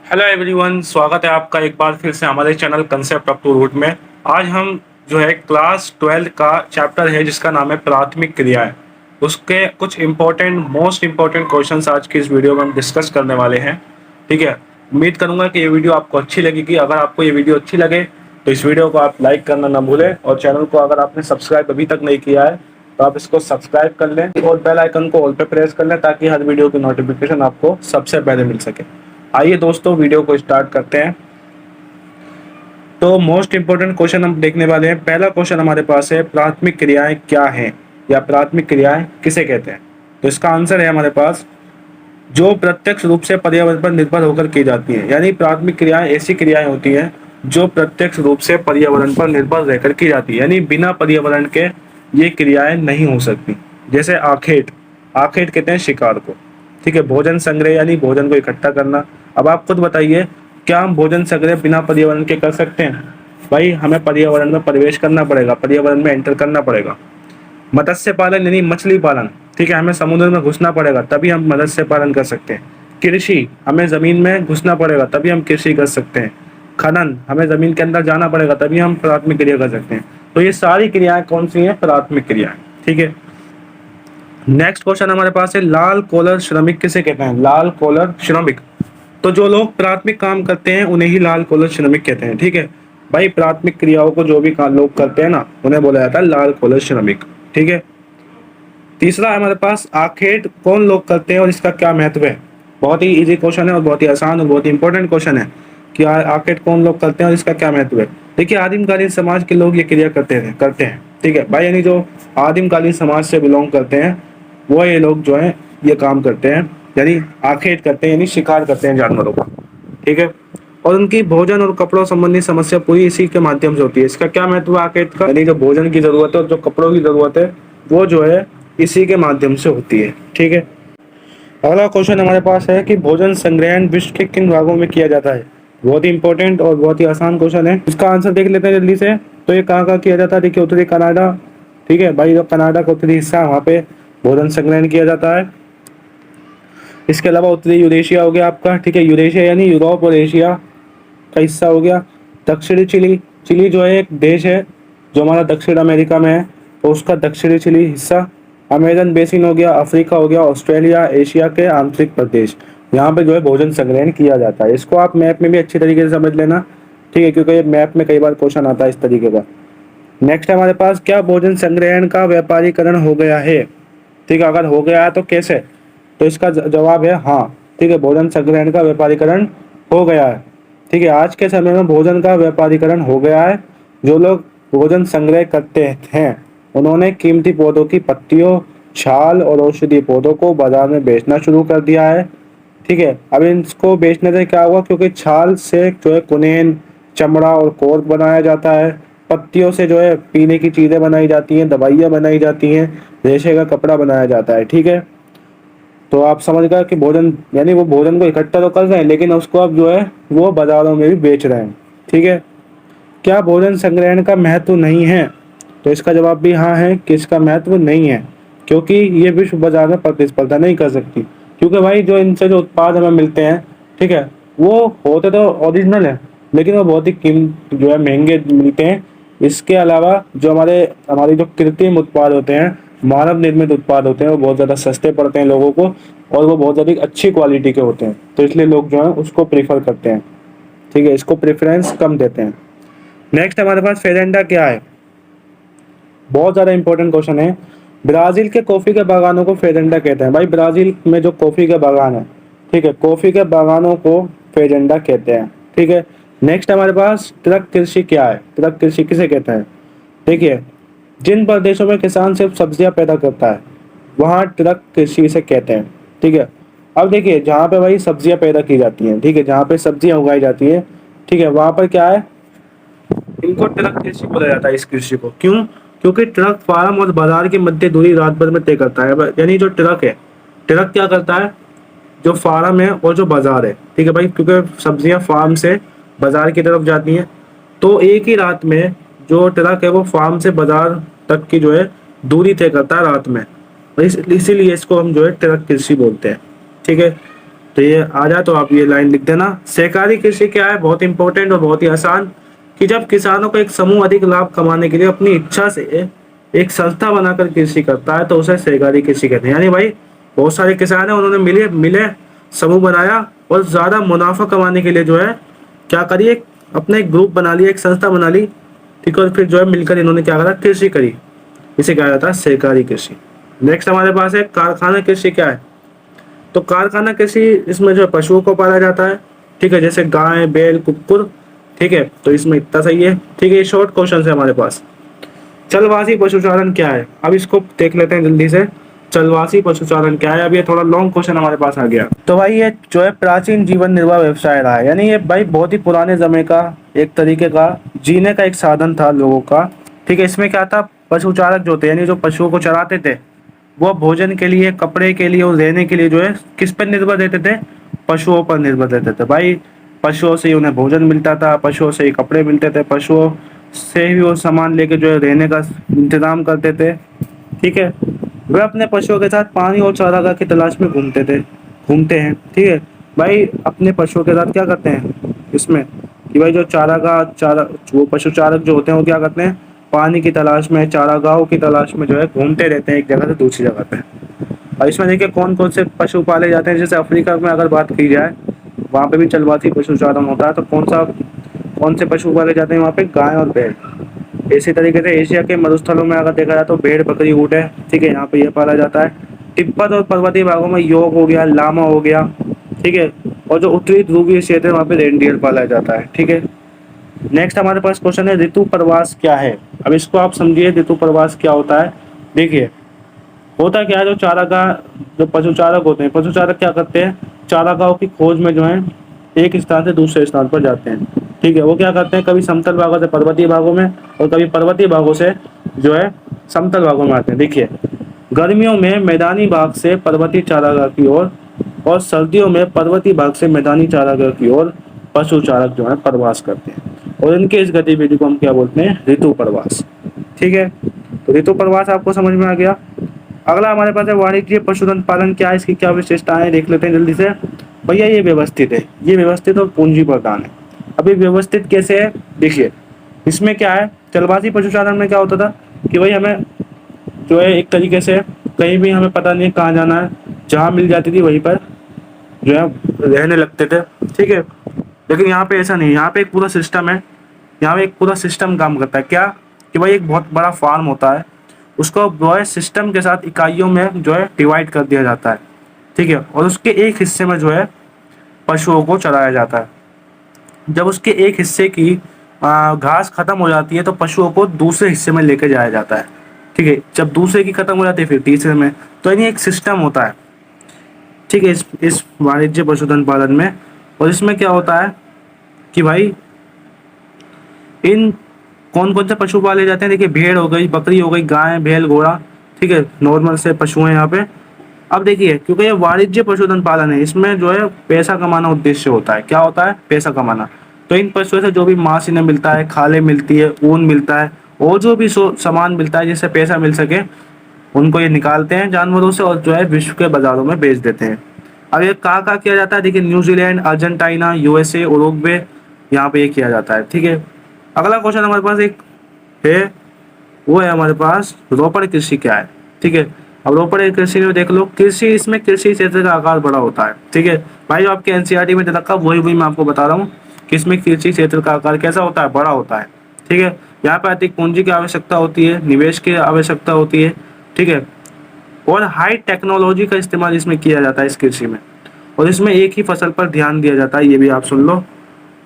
Hello everyone, स्वागत है आपका एक बार फिर से हमारे channel concept up to root में। आज हम जो है क्लास 12 का चैप्टर है जिसका नाम है प्राथमिक क्रियाएं, उसके कुछ मोस्ट इम्पोर्टेंट क्वेश्चंस आज की इस वीडियो में हम डिस्कस करने वाले हैं। ठीक है, उम्मीद करूंगा कि ये वीडियो आपको अच्छी लगेगी। अगर आपको ये वीडियो अच्छी लगे तो इस वीडियो को आप लाइक करना ना भूलें, और चैनल को अगर आपने सब्सक्राइब अभी तक नहीं किया है तो आप इसको सब्सक्राइब कर लें और बेल आइकन को ऑल पे प्रेस कर लें ताकि हर वीडियो की नोटिफिकेशन आपको सबसे पहले मिल सके। आइए दोस्तों, वीडियो को स्टार्ट करते हैं। तो मोस्ट इंपोर्टेंट क्वेश्चन हम देखने वाले हैं। पहला क्वेश्चन हमारे पास है, प्राथमिक क्रियाएं क्या हैं या प्राथमिक क्रियाएं किसे कहते हैं। तो इसका आंसर है हमारे पास, जो प्रत्यक्ष रूप से पर्यावरण पर निर्भर होकर की जाती है। यानी प्राथमिक क्रियाएं ऐसी क्रियाएं होती हैं जो प्रत्यक्ष रूप से पर्यावरण पर निर्भर रहकर की जाती है, यानी बिना पर्यावरण के ये क्रियाएं नहीं हो सकती। जैसे आखेट, आखेट कहते हैं शिकार को। ठीक है, भोजन संग्रह यानी भोजन को इकट्ठा करना। अब आप खुद बताइए, क्या हम भोजन संग्रह बिना पर्यावरण के कर सकते हैं? भाई हमें पर्यावरण में प्रवेश करना पड़ेगा, पर्यावरण में एंटर करना पड़ेगा। मत्स्य पालन यानी मछली पालन, ठीक है, हमें समुद्र में घुसना पड़ेगा तभी हम मत्स्य पालन कर सकते हैं। कृषि, हमें जमीन में घुसना पड़ेगा तभी हम कृषि कर सकते हैं। खनन, हमें जमीन के अंदर जाना पड़ेगा तभी हम प्राथमिक क्रिया कर सकते हैं। तो ये सारी क्रियाएं कौन सी हैं? प्राथमिक क्रियाएं। ठीक है, नेक्स्ट क्वेश्चन हमारे पास है, लाल कॉलर श्रमिक किसे कहते हैं? लाल कॉलर श्रमिक, तो जो लोग प्राथमिक काम करते हैं उन्हें ही लाल कॉलर श्रमिक कहते हैं। ठीक है भाई, प्राथमिक क्रियाओं को जो भी लोग करते हैं ना, उन्हें बोला जाता है लाल कॉलर श्रमिक। ठीक है, तीसरा है हमारे पास, आखेट कौन लोग करते हैं और इसका क्या महत्व है? बहुत ही इजी क्वेश्चन है और बहुत ही आसान और बहुत ही इंपॉर्टेंट क्वेश्चन है कि आखेट कौन लोग करते हैं और इसका क्या महत्व है। देखिए, आदिमकालीन समाज के लोग ये क्रिया करते हैं। ठीक है भाई, यानी जो आदिमकालीन समाज से बिलोंग करते हैं वो ये लोग जो है ये काम करते हैं, यानी आखेट करते हैं, यानी शिकार करते हैं जानवरों का। ठीक है, और उनकी भोजन और कपड़ों संबंधी समस्या पूरी इसी के माध्यम से होती है। इसका क्या महत्व है आखेट का? यानी जो भोजन की जरूरत है और जो कपड़ों की जरूरत है वो जो है इसी के माध्यम से होती है। ठीक है, अगला क्वेश्चन हमारे पास है कि भोजन संग्रहण विश्व के किन भागों में किया जाता है? बहुत ही इंपॉर्टेंट और बहुत ही आसान क्वेश्चन है। इसका आंसर देख लेते हैं जल्दी से। तो ये कहाँ कहाँ किया जाता है? देखिए, उत्तरी कनाडा। ठीक है भाई, जो कनाडा का उत्तरी हिस्सा है वहाँ पे भोजन संग्रहण किया जाता है। इसके अलावा उत्तरी यूरेशिया हो गया आपका। ठीक है, यूरेशिया यानी यूरोप और एशिया का हिस्सा हो गया। दक्षिणी चिली, चिली जो है एक देश है जो हमारा दक्षिण अमेरिका में है, तो उसका दक्षिणी चिली हिस्सा। अमेजन बेसिन हो गया, अफ्रीका हो गया, ऑस्ट्रेलिया, एशिया के आंतरिक प्रदेश, यहाँ पे जो है भोजन संग्रहण किया जाता है। इसको आप मैप में भी अच्छी तरीके से समझ लेना। ठीक है, क्योंकि मैप में कई बार क्वेश्चन आता है इस तरीके का। नेक्स्ट हमारे पास, क्या भोजन संग्रहण का व्यापारीकरण हो गया है? ठीक है, अगर हो गया है तो कैसे? तो इसका जवाब है हाँ। ठीक है, भोजन संग्रहण का व्यापारीकरण हो गया है। ठीक है, आज के समय में भोजन का व्यापारीकरण हो गया है। जो लोग भोजन संग्रह करते हैं उन्होंने कीमती पौधों की पत्तियों, छाल और औषधीय पौधों को बाजार में बेचना शुरू कर दिया है। ठीक है, अब इसको बेचने से क्या हुआ? क्योंकि छाल से जो है कुनेन, चमड़ा और कोट बनाया जाता है। पत्तियों से जो है पीने की चीजें बनाई जाती हैं, दवाइयाँ बनाई जाती हैं, रेशे का कपड़ा बनाया जाता है। ठीक है, तो आप समझ गए कि भोजन यानी वो भोजन को इकट्ठा तो कर रहे हैं लेकिन उसको अब जो है वो बाजारों में भी बेच रहे हैं। ठीक है, क्या भोजन संग्रहण का महत्व नहीं है? तो इसका जवाब भी हाँ है कि इसका महत्व नहीं है, क्योंकि ये विश्व बाजार में प्रतिस्पर्धा नहीं कर सकती। क्योंकि भाई जो इनसे जो उत्पाद हमें मिलते हैं, ठीक है, वो होते तो ओरिजिनल है लेकिन वो बहुत ही जो है महंगे मिलते हैं। इसके अलावा जो हमारी जो कृत्रिम उत्पाद होते हैं, मानव निर्मित उत्पाद होते हैं, वो बहुत ज़्यादा सस्ते पड़ते हैं लोगों को और वो बहुत ज़्यादा अच्छी क्वालिटी के होते हैं, तो इसलिए लोग जो है उसको प्रीफर करते हैं। ठीक है, इसको प्रेफरेंस कम देते हैं। नेक्स्ट हमारे पास फेरेंडा क्या है? बहुत ज़्यादा इंपॉर्टेंट क्वेश्चन है। ब्राज़ील के कॉफ़ी के बागानों को फेरेंडा कहते हैं। भाई ब्राज़ील में जो कॉफ़ी के बागान है, ठीक है, कॉफ़ी के बागानों को फेरेंडा कहते हैं। ठीक है, नेक्स्ट हमारे पास ट्रक कृषि क्या है? ट्रक कृषि किसे कहते हैं? देखिए, जिन प्रदेशों में किसान सिर्फ सब्जियां पैदा करता है वहाँ ट्रक कृषि से कहते हैं। ठीक है, अब देखिए, जहाँ पे भाई सब्जियां पैदा की जाती हैं, ठीक है, जहाँ पे सब्जियां उगाई जाती हैं, ठीक है, वहाँ पर क्या है, इनको ट्रक कृषि बोला जाता है। इस कृषि को क्यों? क्योंकि ट्रक फार्म और बाजार के मध्य दूरी रात भर में तय करता है। यानी जो ट्रक है, ट्रक क्या करता है, जो फार्म है और जो बाजार है, ठीक है भाई, क्योंकि सब्जियां फार्म से बाजार की तरफ जाती हैं, तो एक ही रात में जो ट्रक है वो फार्म से बाजार तक की जो है दूरी तय करता है रात में। इसीलिए इसको हम जो है ट्रक कृषि बोलते हैं। ठीक है, तो ये आ जाए तो आप ये लाइन लिख देना। सहकारी कृषि क्या है, बहुत इंपॉर्टेंट और बहुत ही आसान, कि जब किसानों का एक समूह अधिक लाभ कमाने के लिए अपनी इच्छा से एक संस्था बनाकर कृषि करता है तो उसे सहकारी कृषि कहते हैं। यानी भाई बहुत सारे किसान हैं, उन्होंने मिले मिले समूह बनाया और ज्यादा मुनाफा कमाने के लिए जो है क्या करिए, अपना एक ग्रुप बना लिया, एक संस्था बना ली, ठीक है, और फिर जो है मिलकर इन्होंने क्या करा, कृषि करी। इसे कहा जाता है सहकारी कृषि। नेक्स्ट हमारे पास है कारखाना कृषि। क्या है, तो कारखाना कृषि, इसमें जो है पशुओं को पाला जाता है, ठीक है, जैसे गाय बैल कुक्कुर, ठीक है, तो इसमें इतना सही है, ठीक है। ये शॉर्ट क्वेश्चन है हमारे पास। चलवासी पशुचारण क्या है, अब इसको देख लेते हैं जल्दी से। चलवासी पशुचारण क्या है, अब ये थोड़ा लॉन्ग क्वेश्चन हमारे पास आ गया। तो भाई ये जो है प्राचीन जीवन निर्वाह व्यवसाय रहा है, यानी ये भाई बहुत ही पुराने समय का एक तरीके का जीने का एक साधन था लोगों का, ठीक है। इसमें क्या था, पशुचारक जो थे यानी जो पशुओं को चराते थे, वो भोजन के लिए, कपड़े के लिए और रहने के लिए जो है किस पर निर्भर रहते थे, पशुओं पर निर्भर रहते थे। भाई पशुओं से ही उन्हें भोजन मिलता था, पशुओं से ही कपड़े मिलते थे, पशुओं से ही वो सामान लेके जो है रहने का इंतजाम करते थे, ठीक है। वे अपने पशुओं के साथ पानी और चारागाह की तलाश में घूमते हैं, ठीक है। भाई अपने पशुओं के साथ क्या करते हैं इसमें, कि भाई जो वो पशु चारक जो होते हैं वो क्या करते हैं, पानी की तलाश में, चारागाहों की तलाश में जो है घूमते रहते हैं एक जगह से दूसरी जगह पे। और इसमें देखिए कौन कौन से पशु पाले जाते हैं, जैसे अफ्रीका में अगर बात की जाए, वहाँ पे भी चलवासी पशुचारण होता है, तो कौन से पशु पाले जाते हैं वहाँ पे, गाय और बैल। इसी तरीके से एशिया के मरुस्थलों में अगर देखा जाए तो भेड़ बकरी ऊँट है, ठीक है, यहाँ पे ये पाला जाता है। तिब्बत और पर्वतीय भागों में योग हो गया, लामा हो गया, ठीक है। और जो उत्तरी ध्रुवीय क्षेत्र है वहाँ पे रेनडियर पाला जाता है, ठीक है। नेक्स्ट हमारे पास क्वेश्चन है ऋतु प्रवास क्या है। अब इसको आप समझिए, ऋतु प्रवास क्या होता है। देखिए होता क्या है, जो चारागाह, जो पशुचारक होते हैं, पशुचारक क्या करते हैं, चारागाहों की खोज में जो है एक स्थान से दूसरे स्थान पर जाते हैं, ठीक है। वो क्या करते हैं, कभी समतल भागों से पर्वतीय भागों में और कभी पर्वतीय भागों से जो है समतल भागों में आते हैं। देखिए गर्मियों में मैदानी भाग से पर्वतीय चारागाह की ओर और सर्दियों में पर्वतीय भाग से मैदानी चारागाह की ओर पशुचारक जो है प्रवास करते हैं, और इनके इस गतिविधि को हम क्या बोलते हैं, ऋतु प्रवास, ठीक है। तो ऋतु प्रवास आपको समझ में आ गया। अगला हमारे पास है वाणिज्य पशुधन पालन क्या है, इसकी क्या विशेषताएं देख लेते हैं जल्दी से। भैया ये व्यवस्थित है, ये व्यवस्थित और पूंजी प्रदान है। अभी व्यवस्थित कैसे है, देखिए इसमें क्या है, चलवासी पशुचारण में क्या होता था कि भाई हमें जो है एक तरीके से कहीं भी हमें पता नहीं कहाँ जाना है, जहाँ मिल जाती थी वहीं पर जो है रहने लगते थे, ठीक है। लेकिन यहाँ पे ऐसा नहीं, यहाँ पे एक पूरा सिस्टम है, यहाँ पे एक पूरा सिस्टम काम करता है। क्या कि भाई एक बहुत बड़ा फार्म होता है, उसको जो है सिस्टम के साथ इकाइयों में जो है डिवाइड कर दिया जाता है, ठीक है। और उसके एक हिस्से में जो है पशुओं को चराया जाता है। जब उसके एक हिस्से की घास खत्म हो जाती है तो पशुओं को दूसरे हिस्से में लेके जाया जाता है, ठीक है। जब दूसरे की खत्म हो जाती है फिर तीसरे में, तो यानी एक सिस्टम होता है, ठीक है, इस वाणिज्य पशुधन पालन में। और इसमें क्या होता है कि भाई इन कौन कौन से पशु पाले जाते हैं, देखिए भेड़ हो गई, बकरी हो गई, गाय बैल घोड़ा, ठीक है, नॉर्मल से पशु हैं यहाँ पे। अब देखिए क्योंकि ये वाणिज्य पशुधन पालन है, इसमें जो है पैसा कमाना उद्देश्य होता है। क्या होता है, पैसा कमाना। तो इन पशुओं से जो भी मांस इन्हें मिलता है, खाले मिलती है, ऊन मिलता है, और जो भी सामान मिलता है जिससे पैसा मिल सके, उनको ये निकालते हैं जानवरों से और जो है विश्व के बाजारों में बेच देते हैं। अब ये कहाँ किया जाता है, देखिए न्यूजीलैंड, अर्जेंटीना, यूएसए, उरुग्वे, यहाँ पे ये किया जाता है, ठीक है। अगला क्वेश्चन हमारे पास एक है, वो है हमारे पास रोपण कृषि क्या है, ठीक है। अब रोपण कृषि में देख लो, कृषि, इसमें कृषि क्षेत्र का आकार बड़ा होता है, ठीक है। भाई जो आपके एनसीईआरटी में दे रखा वही मैं आपको बता रहा हूँ कि इसमें कृषि क्षेत्र का आकार कैसा होता है, बड़ा होता है, ठीक है। यहाँ पे अधिक पूंजी की आवश्यकता होती है, निवेश की आवश्यकता होती है, ठीक है। और हाई टेक्नोलॉजी का इस्तेमाल इसमें किया जाता है इस कृषि में, और इसमें एक ही फसल पर ध्यान दिया जाता है, ये भी आप सुन लो।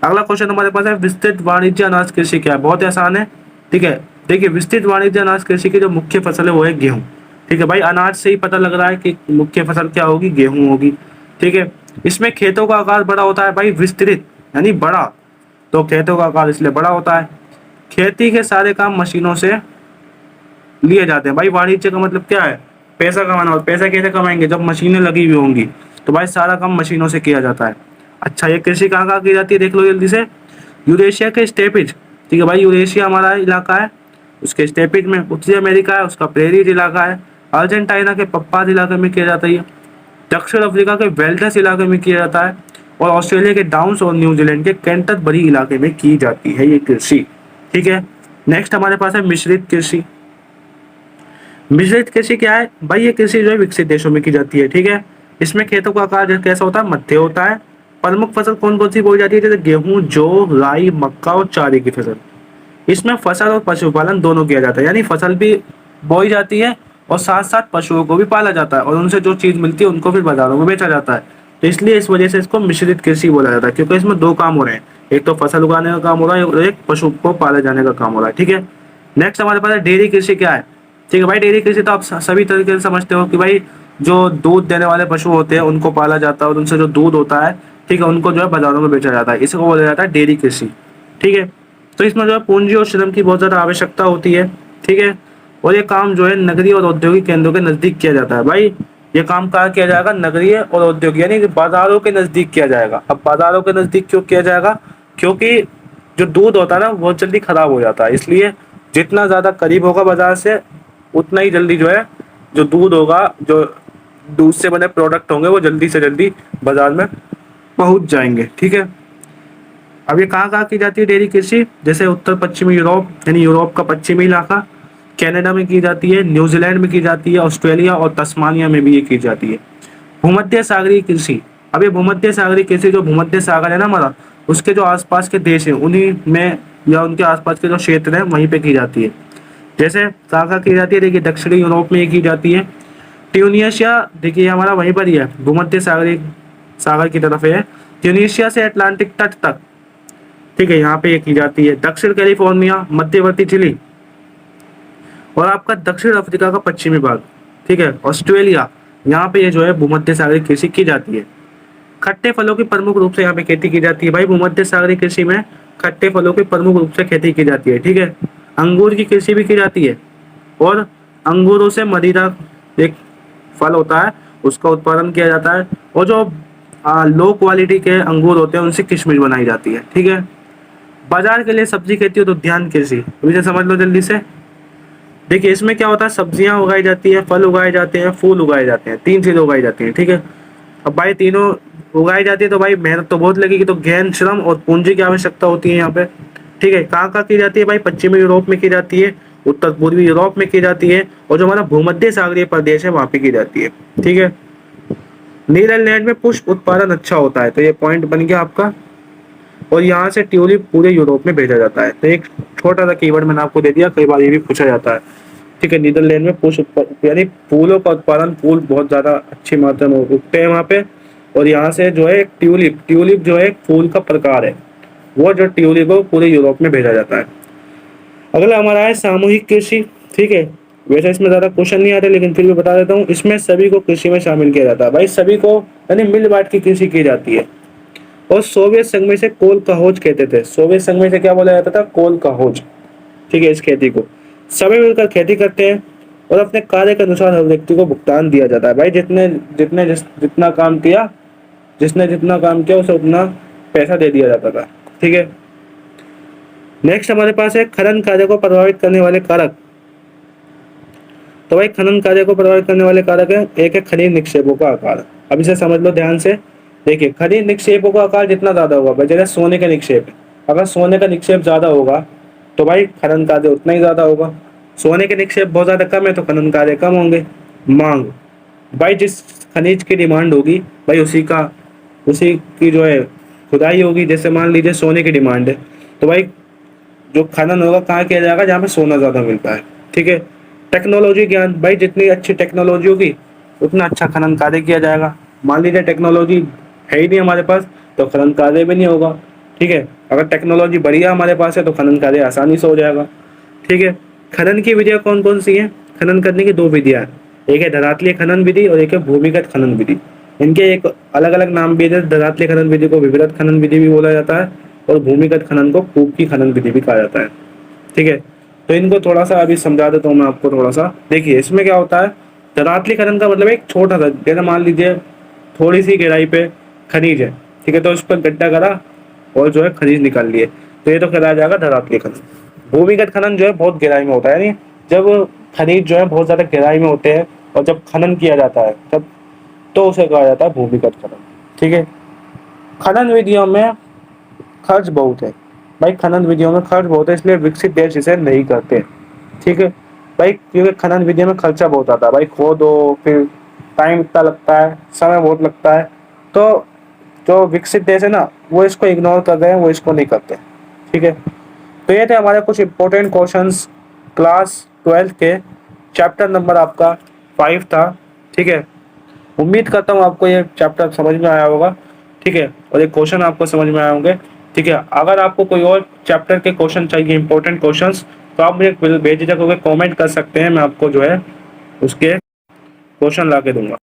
अगला क्वेश्चन हमारे पास है विस्तृत वाणिज्य अनाज कृषि क्या है, बहुत ही आसान है, ठीक है। देखिए विस्तृत वाणिज्य अनाज कृषि की जो मुख्य फसल है वो है गेहूं, ठीक है। भाई अनाज से ही पता लग रहा है कि मुख्य फसल क्या होगी, गेहूं होगी, ठीक है। इसमें खेतों का आकार बड़ा होता है, भाई विस्तृत यानी बड़ा, तो खेतों का आकार इसलिए बड़ा होता है। खेती के सारे काम मशीनों से लिए जाते हैं। भाई वाणिज्य का मतलब क्या है, पैसा कमाना। और पैसा कैसे कमाएंगे, जब मशीनें लगी हुई होंगी, तो भाई सारा काम मशीनों से किया जाता है। अच्छा ये कृषि कहाँ की जाती है, देख लो जल्दी से। यूरेशिया के स्टेपिज, ठीक है भाई, यूरेशिया हमारा इलाका है, उसके स्टेपिज में। उत्तरी अमेरिका है, उसका प्रेरीज इलाका है। अर्जेंटीना के पप्पाज इलाके में किया जाता है। दक्षिण अफ्रीका के वेल्डस इलाके में किया जाता है और ऑस्ट्रेलिया के डाउन्स और न्यूजीलैंड के कैंटरबरी इलाके में की जाती है ये कृषि। ठीक है, नेक्स्ट हमारे पास है मिश्रित कृषि। मिश्रित कृषि क्या है भाई? ये कृषि जो है विकसित देशों में की जाती है। ठीक है, इसमें खेतों का आकार कैसा होता है? मध्य होता है। प्रमुख फसल कौन कौन सी बोई जाती है? जैसे गेहूं, जौ, राई, मक्का और चारे की फसल। इसमें फसल और पशुपालन दोनों किया जाता है, यानी फसल भी बोई जाती है और साथ साथ पशुओं को भी पाला जाता है और उनसे जो चीज मिलती है उनको फिर बाजारों में बेचा जाता है। तो इसलिए इस वजह से इसको मिश्रित कृषि बोला जाता है, क्योंकि इसमें दो काम हो रहे हैं, एक तो फसल उगाने का काम हो रहा है और एक पशु को पाले जाने का काम हो रहा है। ठीक है, नेक्स्ट हमारे पास डेयरी कृषि क्या है? ठीक है भाई, डेयरी कृषि तो आप सभी तरीके से समझते हो कि भाई जो दूध देने वाले पशु होते हैं उनको पाला जाता है और उनसे जो दूध होता है, ठीक है, उनको जो है बाजारों में बेचा जाता है, इसको बोला जाता है डेयरी कृषि। ठीक है, तो इसमें जो है पूंजी और श्रम की बहुत ज़्यादा आवश्यकता होती है। ठीक है, और ये काम जो है नगरीय और औद्योगिक केंद्रों के नज़दीक किया जाता है। भाई ये काम कहाँ किया जाएगा? नगरीय और औद्योगिक, यानी कि बाजारों के नज़दीक किया जाएगा। अब बाजारों के नज़दीक क्यों किया जाएगा? क्योंकि जो दूध होता है ना बहुत जल्दी खराब हो जाता है, इसलिए जितना ज़्यादा करीब होगा बाजार से उतना ही जल्दी जो है जो दूध होगा, जो दूध से बने प्रोडक्ट होंगे वो जल्दी से जल्दी बाजार में पहुंच जाएंगे। ठीक है, अब ये कहाँ की जाती है डेयरी कृषि? जैसे उत्तर पश्चिमी यूरोप, यानी यूरोप का पश्चिमी इलाका, कनाडा में की जाती है, न्यूजीलैंड में की जाती है, ऑस्ट्रेलिया और तस्मानिया में भी ये की जाती है। भूमध्य सागरीय कृषि, अब ये भूमध्य सागरीय कृषि, जो भूमध्य सागर है ना हमारा, उसके जो आसपास के देश हैं उन्हीं में या उनके आसपास के जो क्षेत्र हैं वहीं पे की जाती है। जैसे कहाँ की जाती है? देखिए दक्षिणी यूरोप में ये की जाती है। ट्यूनीशिया, देखिए हमारा वहीं पर ही है, भूमध्य सागरीय सागर की तरफ है, ट्यूनीशिया से अटलांटिक तट तक। ठीक है, यहाँ पे ये की जाती है। दक्षिण कैलिफोर्निया, मध्यवर्ती चिली और आपका दक्षिण अफ्रीका का पश्चिमी भाग, ठीक है, ऑस्ट्रेलिया, यहाँ पे ये जो है भूमध्य सागरीय कृषि की जाती है। खट्टे फलों की प्रमुख रूप से यहाँ पे खेती की जाती है। भाई भूमध्य सागरीय कृषि में खट्टे फलों की प्रमुख रूप से खेती की जाती है। ठीक है, अंगूर की कृषि भी की जाती है और अंगूरों से मदिरा एक फल होता है उसका उत्पादन किया जाता है और जो लो क्वालिटी के अंगूर होते हैं उनसे किशमिश बनाई जाती है। ठीक है, बाजार के लिए सब्जी खेती हो तो ध्यान कृषि, मुझे समझ लो जल्दी से। देखिए इसमें क्या होता है, सब्जियां उगाई जाती है, फल उगाए जाते हैं, फूल उगाए जाते हैं, तीन चीजें उगाई जाती हैं। ठीक है, अब भाई तीनों उगाई जाती है तो भाई मेहनत तो बहुत लगेगी, तो गहन श्रम और पूंजी की आवश्यकता होती है यहाँ पे। ठीक है, कहाँ की जाती है भाई? पश्चिमी यूरोप में की जाती है, उत्तर पूर्वी यूरोप में की जाती है और जो हमारा भूमध्य सागरीय प्रदेश है वहां पे की जाती है। ठीक है, नीदरलैंड में पुष्प उत्पादन अच्छा होता है, तो ये पॉइंट बन गया आपका। और यहाँ से ट्यूलिप पूरे यूरोप में भेजा जाता है। तो एक छोटा सा कीवर्ड मैंने आपको दे दिया, कई बार ये भी पूछा जाता है। ठीक है, नीदरलैंड में पुष्प यानी फूलों का उत्पादन, फूल बहुत ज्यादा अच्छी मात्रा में उगते हैं वहाँ पे। और यहाँ से जो है एक ट्यूलिप, ट्यूलिप जो है एक फूल का प्रकार है, वो जो ट्यूलिप है वो पूरे यूरोप में भेजा जाता है। अगला हमारा है सामूहिक कृषि। ठीक है, वैसे इसमें ज्यादा क्वेश्चन नहीं आते लेकिन फिर भी बता देता हूँ, इसमें सभी को कृषि में शामिल किया जाता है। भाई सभी को यानी मिल बांट की कृषि की जाती है। और सोवियत संघ में से कोल कहोज कहते थे, सोवियत संघ में से क्या बोला जाता था? कोल कहोज। ठीक है, इस खेती को सभी मिलकर खेती करते हैं और अपने कार्य के अनुसार हर व्यक्ति को भुगतान दिया जाता है। भाई जितना काम किया, जिसने जितना काम किया उसे उतना पैसा दे दिया जाता था। ठीक है, नेक्स्ट हमारे पास है खनन कार्य को प्रभावित करने वाले कारक। तो भाई खनन कार्य को प्रभावित करने वाले कारक है, एक है खनिज निक्षेपों का आकार। अब इसे समझ लो ध्यान से। देखिए खनिज निक्षेपों का आकार जितना ज्यादा होगा भाई, जैसे सोने का निक्षेप, अगर सोने का निक्षेप ज्यादा होगा तो भाई खनन कार्य उतना ही ज्यादा होगा। सोने के निक्षेप बहुत ज्यादा कम है तो खनन कार्य कम होंगे। मांग, भाई जिस खनिज की डिमांड होगी भाई उसी की जो है खुदाई होगी। जैसे मान लीजिए सोने की डिमांड है तो भाई जो खनन होगा कहाँ किया जाएगा? जहाँ पे सोना ज्यादा मिलता है। ठीक है, टेक्नोलॉजी ज्ञान, भाई जितनी अच्छी टेक्नोलॉजी होगी उतना अच्छा खनन कार्य किया जाएगा। मान लीजिए टेक्नोलॉजी है ही नहीं हमारे पास तो खनन कार्य भी नहीं होगा। ठीक है, अगर टेक्नोलॉजी बढ़िया हमारे पास है तो खनन कार्य आसानी से हो जाएगा। ठीक है, खनन की विधियां कौन कौन सी हैं? खनन करने की दो विधियां हैं, एक है धरातलीय खनन विधि और एक है भूमिगत खनन विधि। इनके एक अलग अलग नाम भी है। धरातलीय खनन विधि को विवृत खनन विधि भी बोला जाता है और भूमिगत खनन को कूप की खनन विधि भी कहा जाता है। ठीक है, तो इनको थोड़ा सा अभी समझा देता हूँ मैं आपको थोड़ा सा। देखिए इसमें क्या होता है, धरातलीय खनन का मतलब एक छोटा सा, जैसे मान लीजिए थोड़ी सी गहराई पे खनिज है, ठीक है, तो उस पर गड्ढा करा और जो है खनिज निकाल लिए, तो ये तो कहलाया जाएगा धरातलीय खनन। भूमिगत खनन जो है बहुत गहराई में होता है, यानी जब खनिज जो है बहुत ज्यादा गहराई में होते हैं और जब खनन किया जाता है तब तो उसे कहा जाता है भूमिगत खनन। ठीक है। खनन विधियों में खर्च बहुत है भाई, खनन विधियों में खर्च बहुत है, इसलिए विकसित देश इसे नहीं करते। ठीक है भाई, क्योंकि खनन विधियों में खर्चा बहुत आता है भाई, खोदो फिर टाइम इतना लगता है, समय बहुत लगता है। तो जो विकसित देश है ना, वो इसको इग्नोर कर रहे हैं, वो इसको नहीं करते। ठीक है। तो ये थे हमारे कुछ इंपॉर्टेंट क्वेश्चंस क्लास 12 के, चैप्टर नंबर आपका 5 था। ठीक है। उम्मीद करता हूँ आपको ये चैप्टर समझ में आया होगा। ठीक है। और ये क्वेश्चन आपको समझ में आए होंगे। ठीक है। अगर आपको कोई और चैप्टर के क्वेश्चन चाहिए, इंपॉर्टेंट क्वेश्चंस, तो आप मुझे बेझिझक होकर कमेंट कर सकते हैं, मैं आपको जो है उसके क्वेश्चन ला के दूंगा।